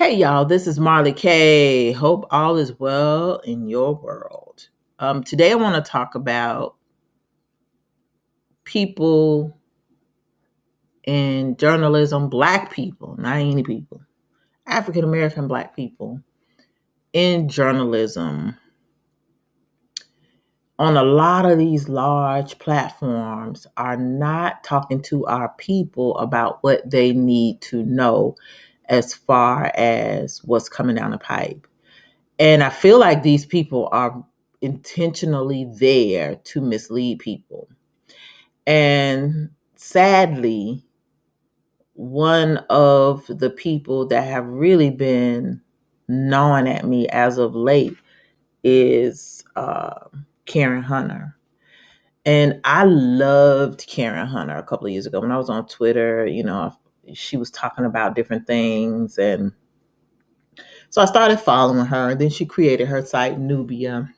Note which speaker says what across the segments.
Speaker 1: Hey y'all, this is Marley K. Hope all is well in your world. Today I want to talk about people in journalism, Black people, not any people, African American Black people in journalism. On a lot of these large platforms are not talking to our people about what they need to know as far as what's coming down the pipe. And I feel like these people are intentionally there to mislead people. And sadly, one of the people that have really been gnawing at me as of late is Karen Hunter. And I loved Karen Hunter a couple of years ago when I was on Twitter. She was talking about different things. And so I started following her. And then she created her site, Nubia.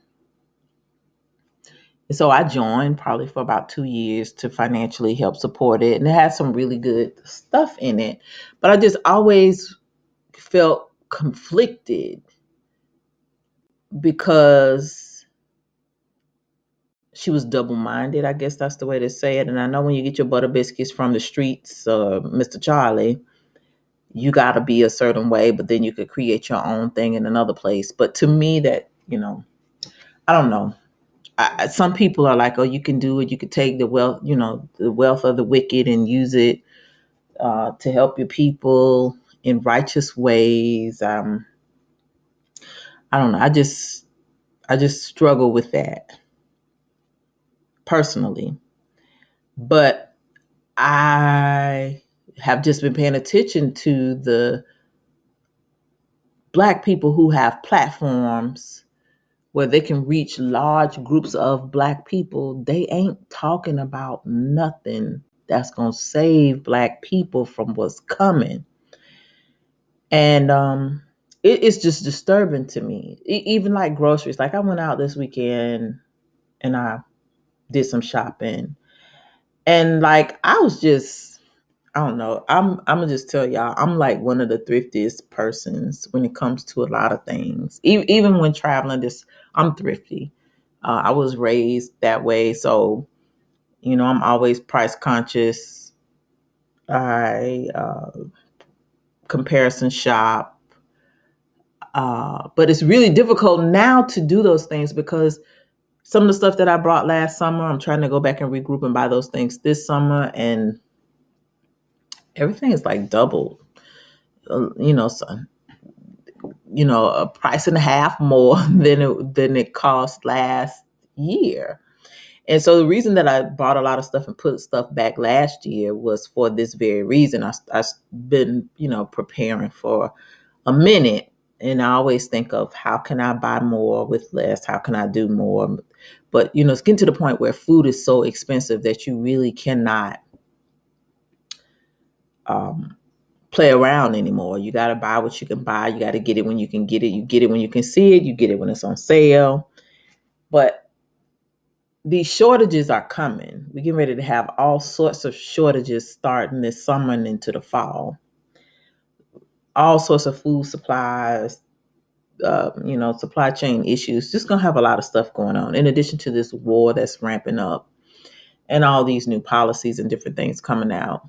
Speaker 1: So I joined probably for about 2 years to financially help support it. And it had some really good stuff in it. But I just always felt conflicted because she was double minded. I guess that's the way to say it. And I know when you get your butter biscuits from the streets, Mr. Charlie, you got to be a certain way, but then you could create your own thing in another place. But to me, I don't know. Some people are like, oh, you can do it. You could take the wealth, the wealth of the wicked and use it to help your people in righteous ways. I don't know. I just struggle with that personally. But I have just been paying attention to the Black people who have platforms where they can reach large groups of Black people. They ain't talking about nothing that's going to save Black people from what's coming. And it's just disturbing to me. Even like groceries. Like I went out this weekend and I did some shopping. And like I was just, I don't know. I'm gonna just tell y'all, I'm like one of the thriftiest persons when it comes to a lot of things. Even when traveling, I'm thrifty. I was raised that way, so I'm always price conscious. I comparison shop, but it's really difficult now to do those things because some of the stuff that I brought last summer, I'm trying to go back and regroup and buy those things this summer, and everything is like doubled. So, a price and a half more than it cost last year. And so the reason that I bought a lot of stuff and put stuff back last year was for this very reason. I've been, preparing for a minute, and I always think of how can I buy more with less? How can I do more? But, it's getting to the point where food is so expensive that you really cannot um, play around anymore. You got to buy what you can buy. You got to get it when you can get it. You get it when you can see it. You get it when it's on sale. But these shortages are coming. We're getting ready to have all sorts of shortages starting this summer and into the fall. All sorts of food supplies, supply chain issues. Just gonna have a lot of stuff going on. In addition to this war that's ramping up, and all these new policies and different things coming out.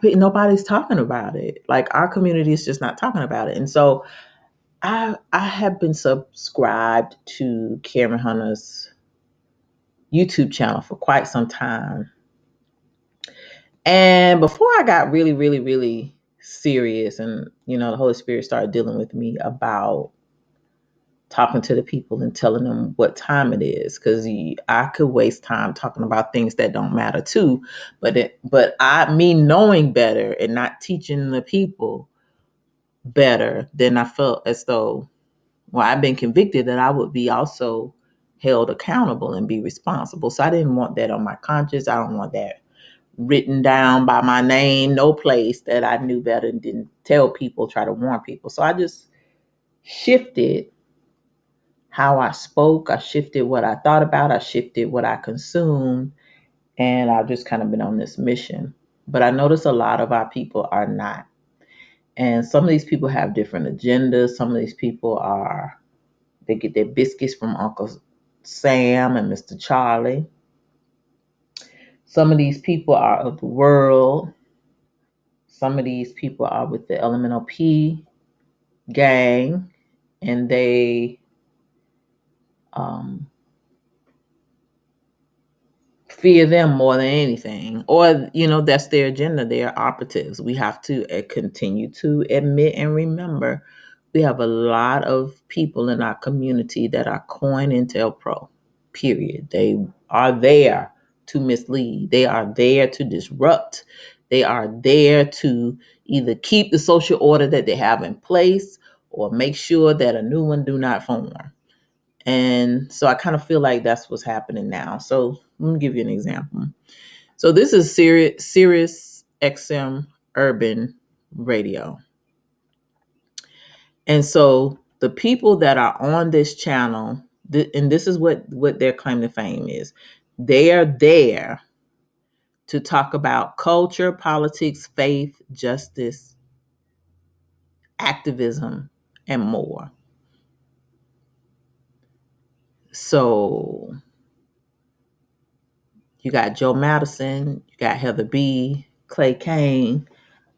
Speaker 1: Nobody's talking about it. Like our community is just not talking about it. And so I have been subscribed to Karen Hunter's YouTube channel for quite some time. And before I got really, really, really serious and, the Holy Spirit started dealing with me about talking to the people and telling them what time it is, because I could waste time talking about things that don't matter too. Me knowing better and not teaching the people better, then I felt as though, well, I've been convicted that I would be also held accountable and be responsible. So I didn't want that on my conscience. I don't want that written down by my name, no place that I knew better and didn't tell people, try to warn people. So I just shifted how I spoke. I shifted what I thought about. I shifted what I consumed. And I've just kind of been on this mission. But I notice a lot of our people are not. And some of these people have different agendas. Some of these people they get their biscuits from Uncle Sam and Mr. Charlie. Some of these people are of the world. Some of these people are with the Elemental P gang, and they um, fear them more than anything, or that's their agenda. They are operatives. We have to continue to admit and remember we have a lot of people in our community that are COINTELPRO, period. They are there to mislead. They are there to disrupt. They are there to either keep the social order that they have in place or make sure that a new one do not form. And so I kind of feel like that's what's happening now. So let me give you an example. So this is Sirius XM Urban Radio. And so the people that are on this channel, and this is what their claim to fame is, they are there to talk about culture, politics, faith, justice, activism, and more. So you got Joe Madison, you got Heather B, Clay Kane,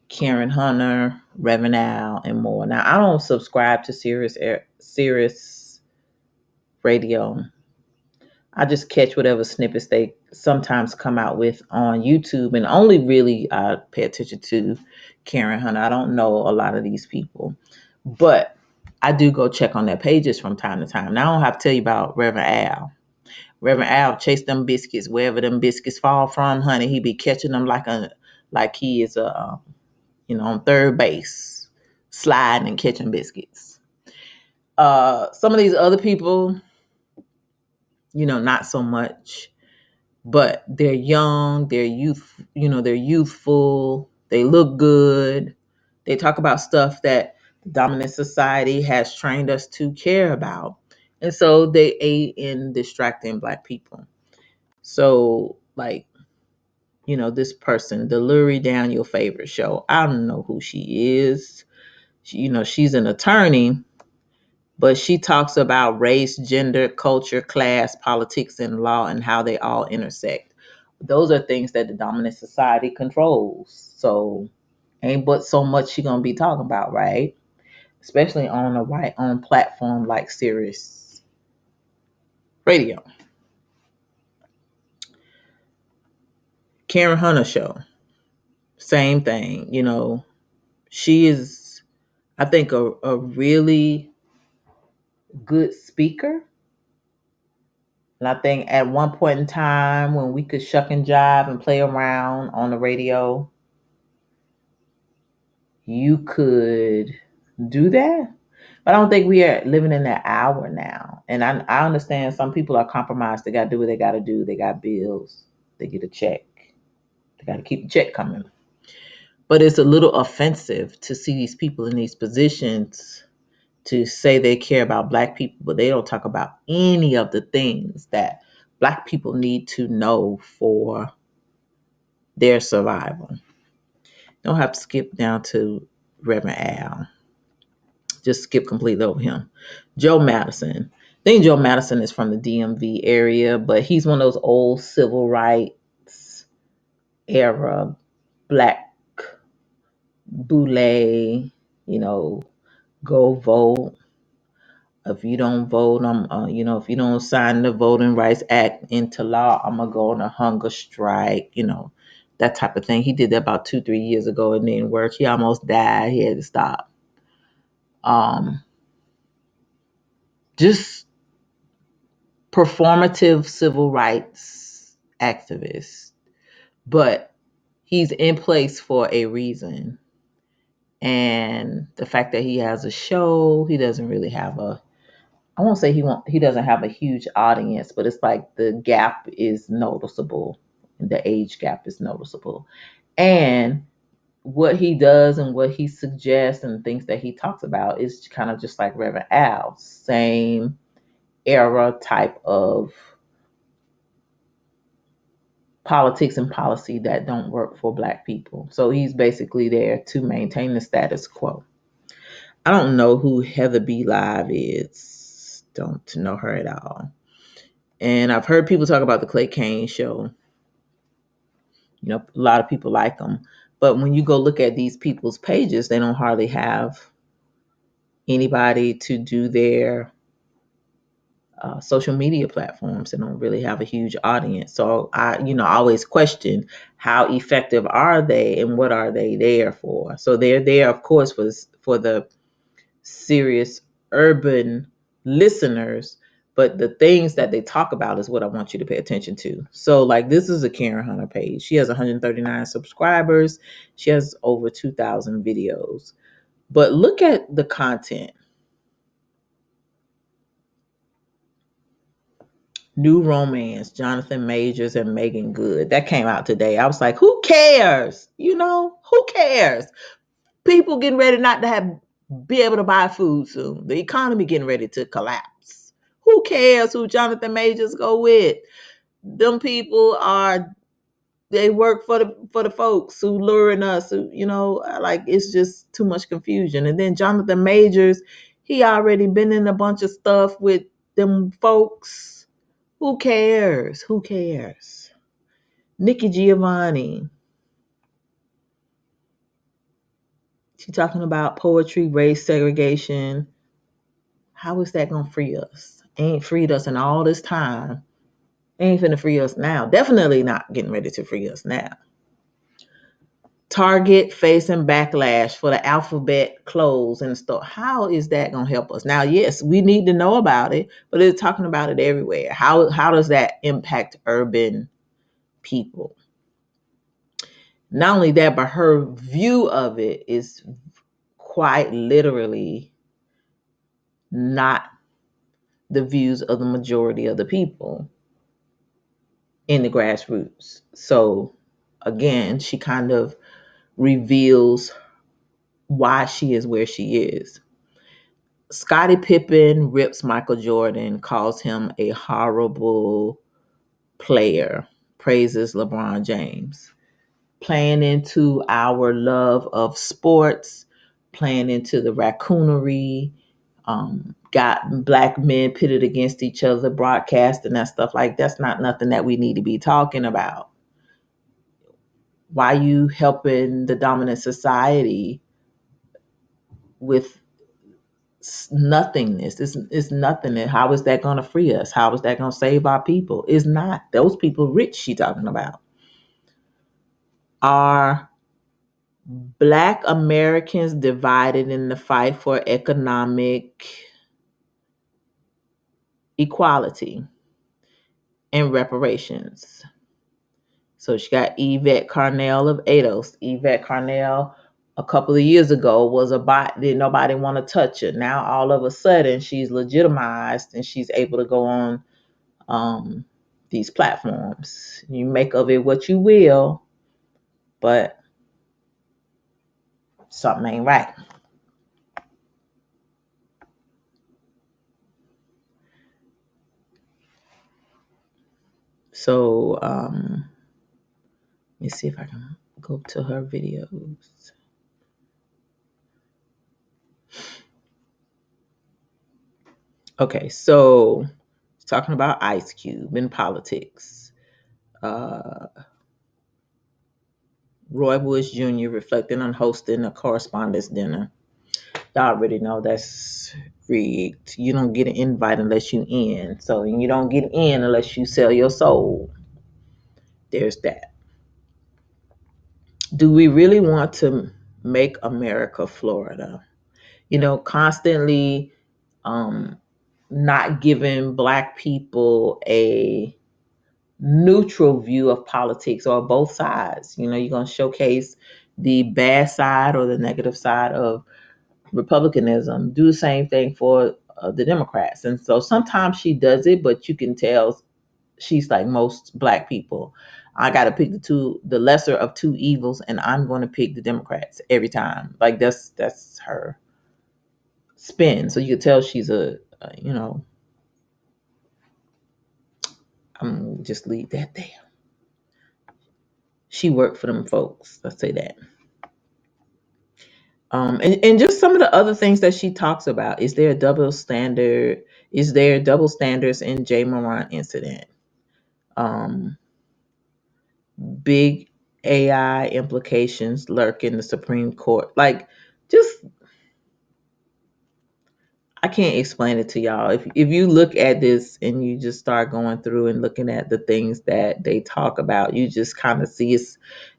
Speaker 1: Karen Hunter, Reverend Al, and more. Now, I don't subscribe to Sirius Radio. I just catch whatever snippets they sometimes come out with on YouTube, and only really pay attention to Karen Hunter. I don't know a lot of these people, but I do go check on their pages from time to time. Now, I don't have to tell you about Reverend Al. Reverend Al chase them biscuits wherever them biscuits fall from, honey. He be catching them like he is on third base, sliding and catching biscuits. Some of these other people, not so much, but they're young, they're youthful, they look good. They talk about stuff that the dominant society has trained us to care about. And so they aid in distracting Black people. So, like, this person, the Lurie Down Your Favorite Show, I don't know who she is. She's an attorney, but she talks about race, gender, culture, class, politics, and law, and how they all intersect. Those are things that the dominant society controls. So ain't but so much she gonna be talking about, right? Especially on a white-owned platform like Sirius Radio. Karen Hunter show, same thing. She is, I think, a really good speaker. And I think at one point in time when we could shuck and jive and play around on the radio, you could do that. But I don't think we are living in that hour now. And I understand some people are compromised. They got to do what they got to do. They got bills. They get a check. They got to keep the check coming. But it's a little offensive to see these people in these positions to say they care about Black people, but they don't talk about any of the things that Black people need to know for their survival. Don't have to skip down to Reverend Al. Just skip completely over him. Joe Madison. I think Joe Madison is from the DMV area, but he's one of those old civil rights era Black boule, go vote. If you don't vote, if you don't sign the Voting Rights Act into law, I'm gonna go on a hunger strike, that type of thing. He did that about 2-3 years ago. It didn't work. He almost died. He had to stop. Just performative civil rights activist, but he's in place for a reason. And the fact that he has a show, he doesn't really have I won't say he doesn't have a huge audience, but it's like the gap is noticeable. The age gap is noticeable. And what he does and what he suggests and things that he talks about is kind of just like Reverend Al, same era type of politics and policy that don't work for Black people. So he's basically there to maintain the status quo. I don't know who Heather B. Live is. Don't know her at all. And I've heard people talk about the Clay Kane show. You know, a lot of people like them. But when you go look at these people's pages, they don't hardly have anybody to do their social media platforms. They don't really have a huge audience. So I always question how effective are they and what are they there for? So they're there, of course, for the serious urban listeners, but the things that they talk about is what I want you to pay attention to. So, like, this is a Karen Hunter page. She has 139 subscribers. She has over 2,000 videos. But look at the content. New romance, Jonathan Majors and Megan Good. That came out today. I was like, who cares? Who cares? People getting ready not to be able to buy food soon. The economy getting ready to collapse. Who cares who Jonathan Majors go with? Them people they work for the folks who luring us, like, it's just too much confusion. And then Jonathan Majors, he already been in a bunch of stuff with them folks. Who cares? Who cares? Nikki Giovanni, she talking about poetry, race segregation. How is that gonna free us? Ain't freed us in all this time. Ain't finna free us now. Definitely not getting ready to free us now. Target facing backlash for the alphabet close and stuff. How is that gonna help us? Now, yes, we need to know about it, but it's talking about it everywhere. How does that impact urban people? Not only that, but her view of it is quite literally not the views of the majority of the people in the grassroots. So again, she kind of reveals why she is where she is. Scottie Pippen rips Michael Jordan, calls him a horrible player, praises LeBron James. Playing into our love of sports, playing into the raccoonery, got Black men pitted against each other, broadcasting that stuff. Like, that's not nothing that we need to be talking about. Why you helping the dominant society with nothingness? It's nothing. How is that going to free us? How is that going to save our people? It's not. Those people rich she talking about. Are Black Americans divided in the fight for economic equality and reparations? So she got Yvette Carnell of ADOS. Yvette Carnell, a couple of years ago, was a bot. Did nobody want to touch her? Now all of a sudden she's legitimized and she's able to go on these platforms. You make of it what you will, but something ain't right. So let me see if I can go to her videos. Okay, so talking about Ice Cube in politics. Roy Bush Jr. reflecting on hosting a correspondence dinner. Y'all already know that's rigged. You don't get an invite unless you in. So you don't get in unless you sell your soul. There's that. Do we really want to make America Florida? Constantly not giving Black people a neutral view of politics or both sides. You're going to showcase the bad side or the negative side of Republicanism. Do the same thing for the Democrats. And so sometimes she does it, but you can tell she's like most Black people. I got to pick the lesser of two evils, and I'm going to pick the Democrats every time. Like, that's her spin. So you can tell she's I'm just leave that there. She worked for them folks. Let's say that. And just some of the other things that she talks about. Is there a double standard? Is there double standards in Jay Moran incident? Um, Big AI implications lurk in the Supreme Court. Like, just I can't explain it to y'all. If you look at this and you just start going through and looking at the things that they talk about, you just kind of see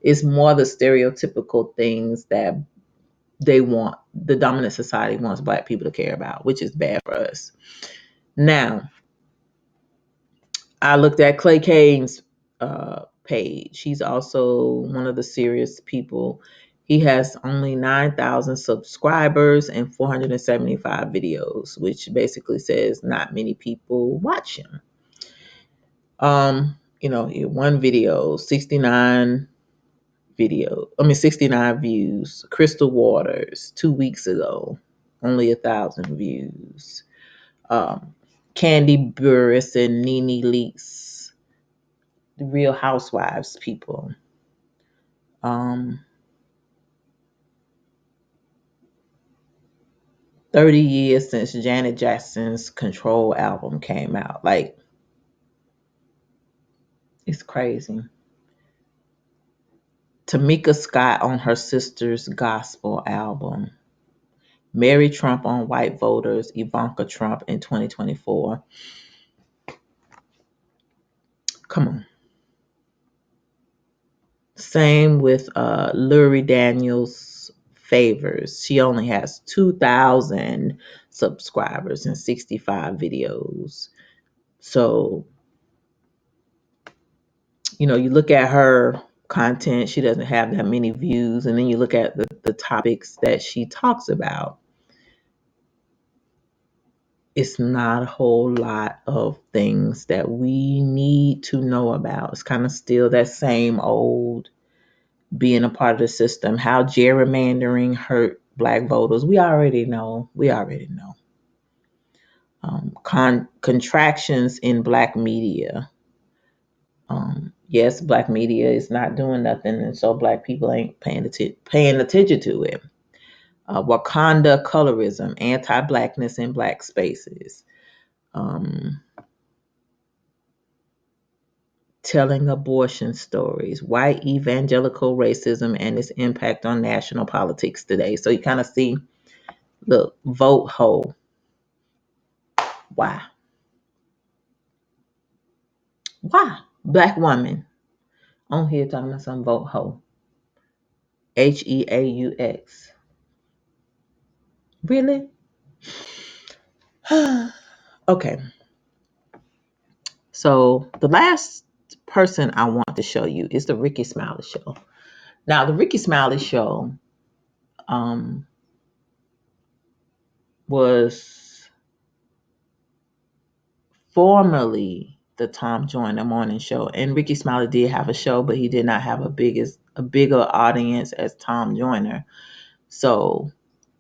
Speaker 1: it's more the stereotypical things that they want the dominant society wants black people to care about, which is bad for us. Now, I looked at Clay Kane's page. He's also one of the serious people. He has only 9,000 subscribers and 475 videos, which basically says not many people watch him. One video, 69 views. Crystal Waters, 2 weeks ago, only 1,000 views. Candy Burris and Nene Leakes, the Real Housewives people. Um, 30 years since Janet Jackson's Control album came out. Like, it's crazy. Tamika Scott on her sister's gospel album. Mary Trump on white voters, Ivanka Trump in 2024. Come on. Same with Lurie Daniels Favors. She only has 2,000 subscribers and 65 videos. So, you look at her content, she doesn't have that many views. And then you look at the topics that she talks about. It's not a whole lot of things that we need to know about. It's kind of still that same old being a part of the system, how gerrymandering hurt black voters. We already know. Contractions in black media. Yes, black media is not doing nothing, and so black people ain't paying attention to it. Wakanda colorism, anti-blackness in black spaces. Um, Telling abortion stories, white evangelical racism and its impact on national politics today. So you kind of see, look, vote hoe. Why? Why? Black woman on here talking about some vote hoe. Heaux. Really? Okay. So the last person I want to show you is the Ricky Smiley Show. Now, the Ricky Smiley Show um, was formerly the Tom Joyner Morning Show, and Ricky Smiley did have a show, but he did not have a bigger audience as Tom Joyner. So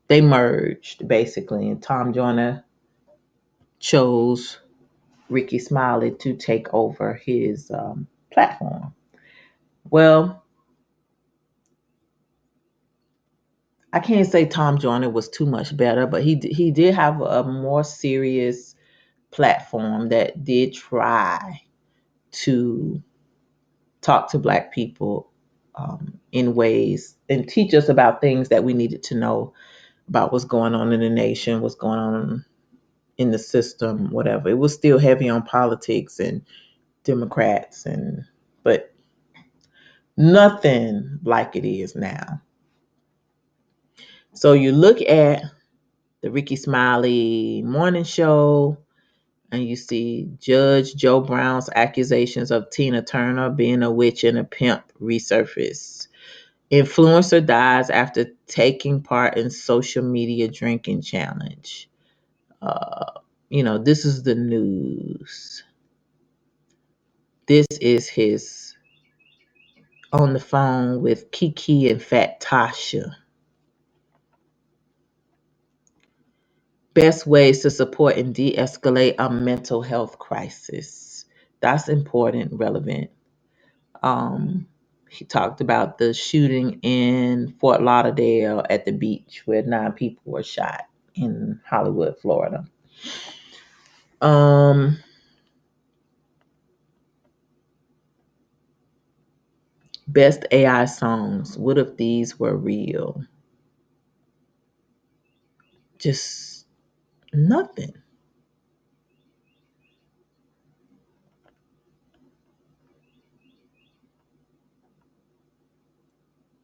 Speaker 1: they merged basically, and Tom Joyner chose Ricky Smiley to take over his platform. Well, I can't say Tom Joyner was too much better, but he did have a more serious platform that did try to talk to black people in ways and teach us about things that we needed to know about what's going on in the nation, what's going on in the system, whatever. It was still heavy on politics and Democrats, but nothing like it is now. So you look at the Ricky Smiley morning show, and you see Judge Joe Brown's accusations of Tina Turner being a witch and a pimp resurface. Influencer dies after taking part in social media drinking challenge. This is the news. This is his on the phone with Kiki and Fat Tasha. Best ways to support and de-escalate a mental health crisis. That's important, relevant. Um, He talked about the shooting in Fort Lauderdale at the beach where 9 people were shot in Hollywood, Florida. Um, Best AI songs. What if these were real? Just nothing.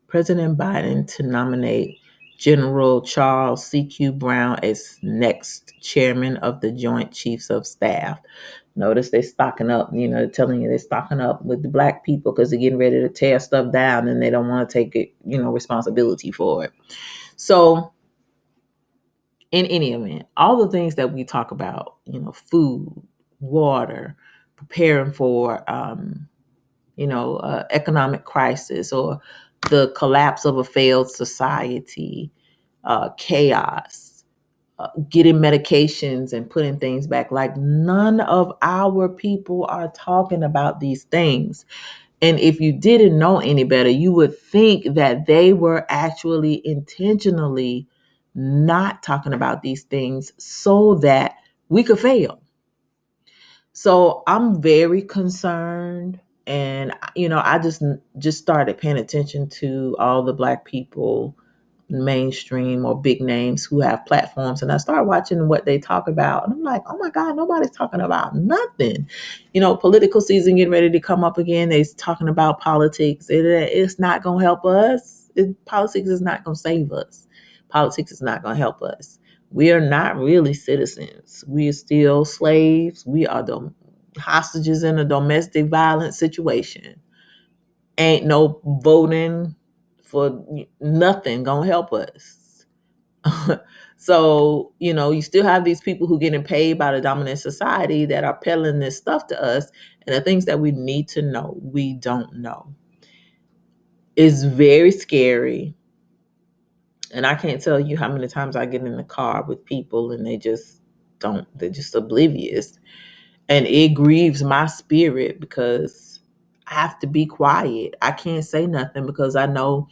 Speaker 1: President Biden to nominate General Charles C.Q. Brown as next chairman of the Joint Chiefs of Staff. Notice they're stocking up, telling you they're stocking up with the black people because they're getting ready to tear stuff down and they don't want to take it, responsibility for it. So, in any event, all the things that we talk about, food, water, preparing for, economic crisis or the collapse of a failed society, chaos, getting medications and putting things back. Like none of our people are talking about these things. And if you didn't know any better, you would think that they were actually intentionally not talking about these things so that we could fail. So I'm very concerned, and I just started paying attention to all the black people, mainstream or big names who have platforms, and I started watching what they talk about, and I'm like, oh my God, nobody's talking about nothing. Political season getting ready to come up again. They're talking about politics. It's not gonna help us. Politics is not gonna save us. Politics is not gonna help us. We are not really citizens. We are still slaves. We are the hostages in a domestic violence situation. Ain't no voting for nothing gonna help us. So, you still have these people who getting paid by the dominant society that are peddling this stuff to us, and the things that we need to know, we don't know. It's very scary. And I can't tell you how many times I get in the car with people and they're just oblivious. And it grieves my spirit because I have to be quiet. I can't say nothing because I know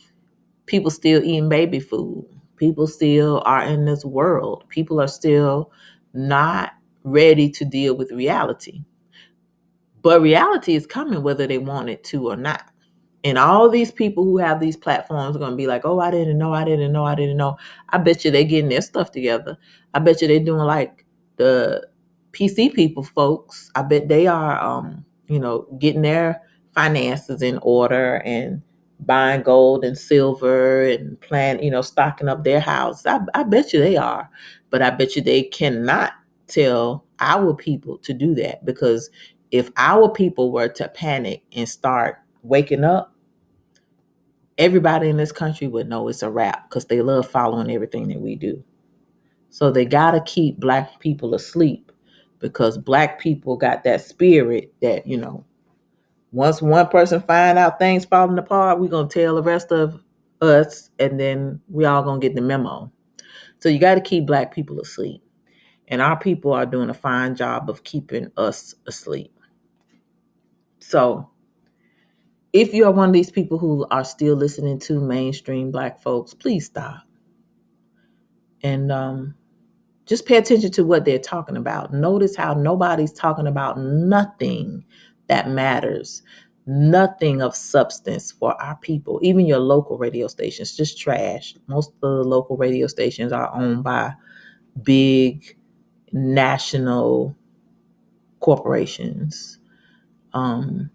Speaker 1: people still eating baby food. People still are in this world. People are still not ready to deal with reality. But reality is coming whether they want it to or not. And all these people who have these platforms are going to be like, oh, I didn't know, I didn't know, I didn't know. I bet you they're getting their stuff together. I bet you they're doing like the PC people, folks. I bet they are, getting their finances in order and buying gold and silver and stocking up their house. I bet you they are. But I bet you they cannot tell our people to do that because if our people were to panic and start waking up, everybody in this country would know it's a wrap because they love following everything that we do. So they got to keep black people asleep because black people got that spirit that, once one person find out things falling apart, we're going to tell the rest of us and then we all going to get the memo. So you got to keep black people asleep. And our people are doing a fine job of keeping us asleep. So if you are one of these people who are still listening to mainstream black folks, please stop. And just pay attention to what they're talking about. Notice how nobody's talking about nothing that matters, nothing of substance for our people. Even your local radio stations, just trash. Most of the local radio stations are owned by big national corporations. Um,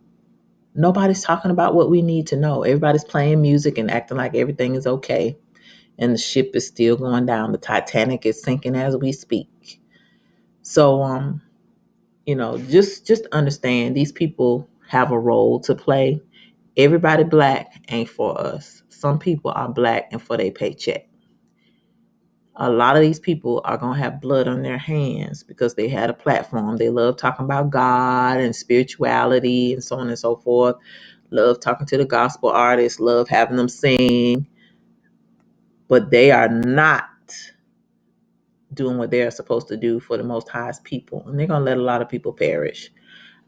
Speaker 1: Nobody's talking about what we need to know. Everybody's playing music and acting like everything is okay. And the ship is still going down. The Titanic is sinking as we speak. So just understand these people have a role to play. Everybody black ain't for us. Some people are black and for their paycheck. A lot of these people are going to have blood on their hands because they had a platform. They love talking about God and spirituality and so on and so forth. Love talking to the gospel artists, love having them sing, but they are not doing what they're supposed to do for the most highest people. And they're going to let a lot of people perish.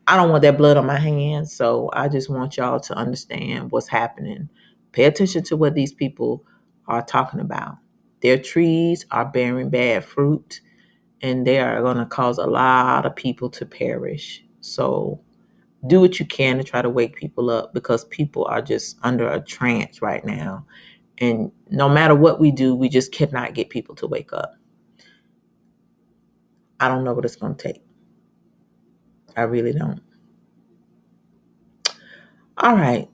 Speaker 1: I don't want that blood on my hands. So I just want y'all to understand what's happening. Pay attention to what these people are talking about. Their trees are bearing bad fruit, and they are going to cause a lot of people to perish. So do what you can to try to wake people up, because people are just under a trance right now. And no matter what we do, we just cannot get people to wake up. I don't know what it's going to take. I really don't. All right.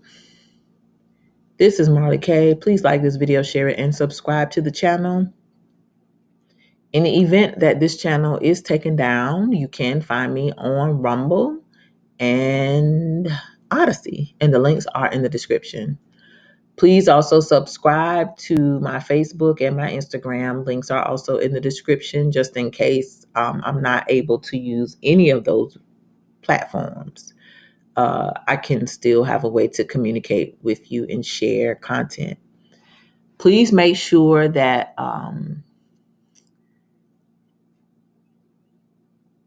Speaker 1: This is Marley K. Please like this video, share it, and subscribe to the channel. In the event that this channel is taken down, you can find me on Rumble and Odyssey, and the links are in the description. Please also subscribe to my Facebook and my Instagram. Links are also in the description, just in case I'm not able to use any of those platforms. I can still have a way to communicate with you and share content. Please make sure that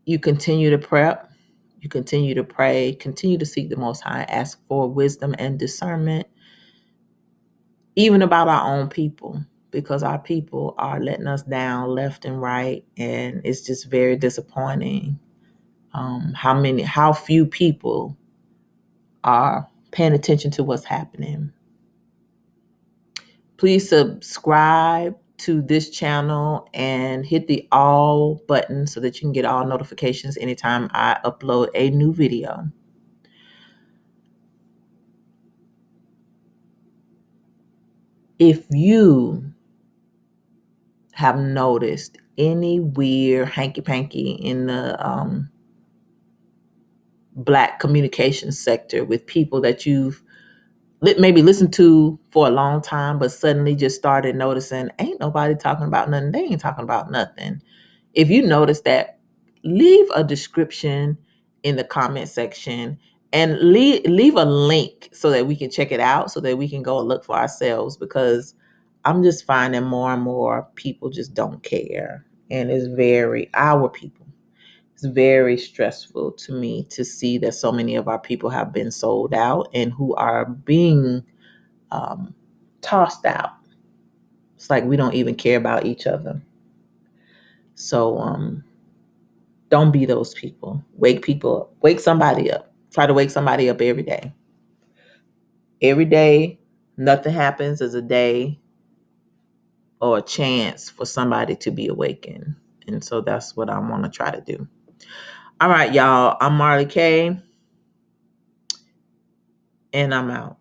Speaker 1: you continue to prep, you continue to pray, continue to seek the Most High, ask for wisdom and discernment, even about our own people, because our people are letting us down left and right, and it's just very disappointing how few people are paying attention to what's happening. Please subscribe to this channel and hit the all button so that you can get all notifications anytime I upload a new video. If you have noticed any weird hanky-panky in the Black communication sector with people that you've maybe listened to for a long time, but suddenly just started noticing ain't nobody talking about nothing, they ain't talking about nothing. If you notice that, leave a description in the comment section and leave a link so that we can check it out, so that we can go and look for ourselves, because I'm just finding more and more people just don't care. And our people, it's very stressful to me to see that so many of our people have been sold out and who are being um, tossed out. It's like we don't even care about each other. So don't be those people. Wake people up. Wake somebody up. Try to wake somebody up every day. Every day, nothing happens as a day or a chance for somebody to be awakened. And so that's what I want to try to do. All right, y'all. I'm Marley K, and I'm out.